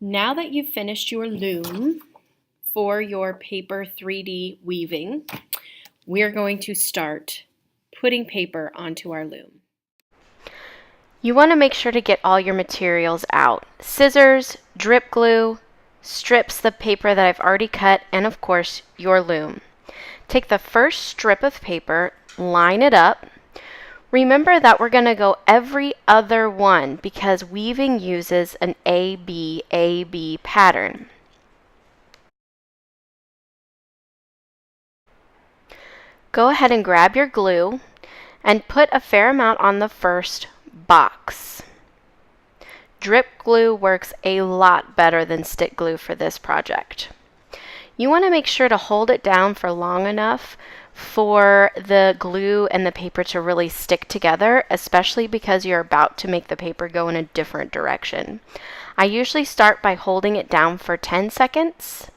Now that you've finished your loom for your paper 3D weaving, we're going to start putting paper onto our loom. You want to make sure to get all your materials out. Scissors, drip glue, strips of paper that I've already cut, and of course your loom. Take the first strip of paper, line it up. Remember that we're going to go every other one because weaving uses an A-B pattern. Go ahead and grab your glue and put a fair amount on the first box. Drip glue works a lot better than stick glue for this project. You want to make sure to hold it down for long enough for the glue and the paper to really stick together, especially because you're about to make the paper go in a different direction. I usually start by holding it down for 10 seconds,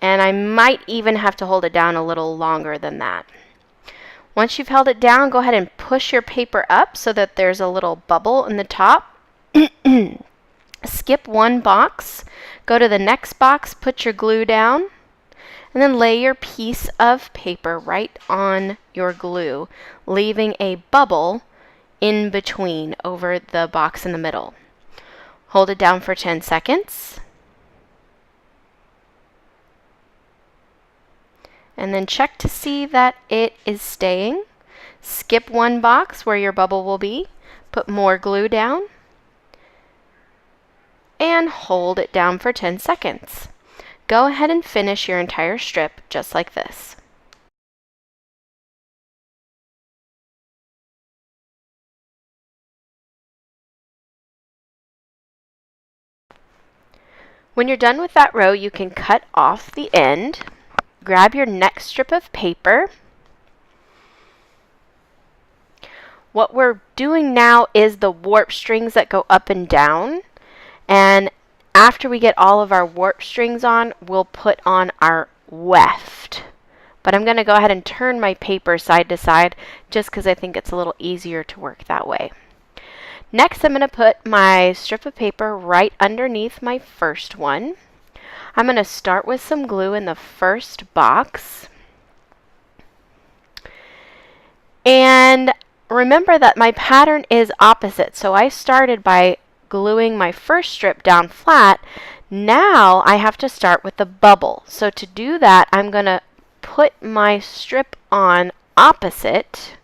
and I might even have to hold it down a little longer than that. Once you've held it down, go ahead and push your paper up so that there's a little bubble in the top. Skip one box, go to the next box, put your glue down, and then lay your piece of paper right on your glue, leaving a bubble in between over the box in the middle. Hold it down for 10 seconds. And then check to see that it is staying. Skip one box where your bubble will be, put more glue down, and hold it down for 10 seconds. Go ahead and finish your entire strip just like this. When you're done with that row, you can cut off the end. Grab your next strip of paper. What we're doing now is the warp strings that go up and down. And after we get all of our warp strings on, we'll put on our weft. But I'm going to go ahead and turn my paper side to side just because I think it's a little easier to work that way. Next, I'm going to put my strip of paper right underneath my first one. I'm going to start with some glue in the first box. And remember that my pattern is opposite, so I started by gluing my first strip down flat. Now I have to start with the bubble. So to do that, I'm going to put my strip on opposite,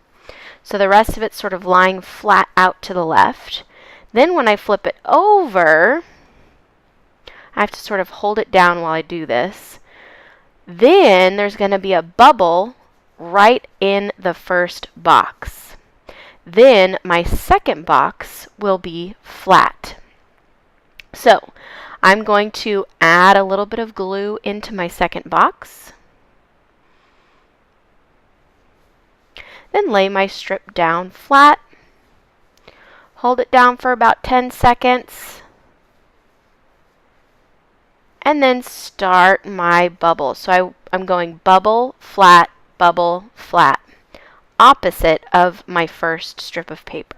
so the rest of it's sort of lying flat out to the left. Then when I flip it over, I have to sort of hold it down while I do this. Then there's going to be a bubble right in the first box. Then my second box will be flat. So I'm going to add a little bit of glue into my second box. Then lay my strip down flat. Hold it down for about 10 seconds. And then start my bubble. So I'm going bubble, flat, opposite of my first strip of paper.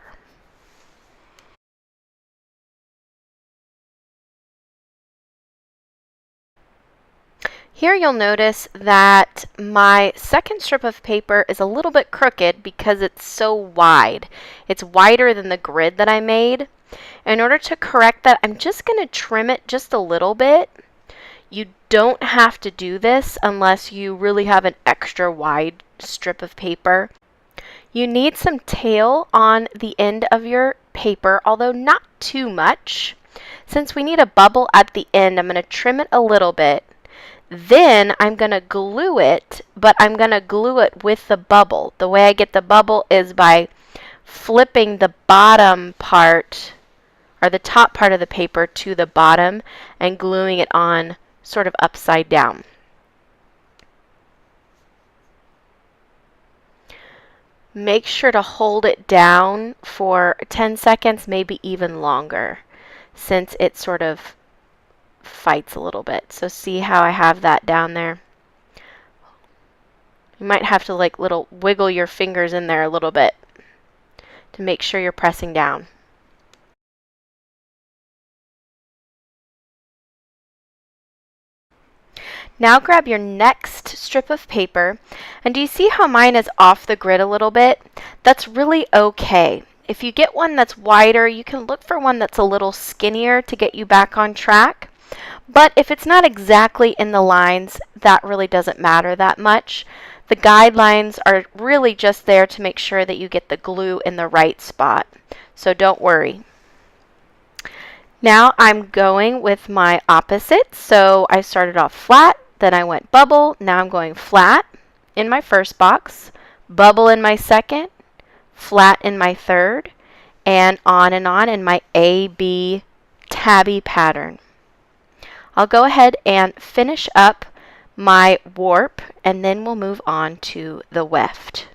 Here you'll notice that my second strip of paper is a little bit crooked because it's so wide. It's wider than the grid that I made. In order to correct that, I'm just going to trim it just a little bit. You don't have to do this unless you really have an extra wide strip of paper. You need some tail on the end of your paper, although not too much. Since we need a bubble at the end, I'm going to trim it a little bit. Then I'm going to glue it, but I'm going to glue it with the bubble. The way I get the bubble is by flipping the bottom part, or the top part of the paper to the bottom, and gluing it on sort of upside down. Make sure to hold it down for 10 seconds, maybe even longer, since it sort of fights a little bit. So see how I have that down there? You might have to like wiggle your fingers in there a little bit to make sure you're pressing down. Now grab your next strip of paper, and do you see how mine is off the grid a little bit? That's really okay. If you get one that's wider, you can look for one that's a little skinnier to get you back on track. But if it's not exactly in the lines, that really doesn't matter that much. The guidelines are really just there to make sure that you get the glue in the right spot. So don't worry. Now I'm going with my opposite. So I started off flat, then I went bubble. Now I'm going flat in my first box, bubble in my second, flat in my third, and on in my A-B tabby pattern. I'll go ahead and finish up my warp, and then we'll move on to the weft.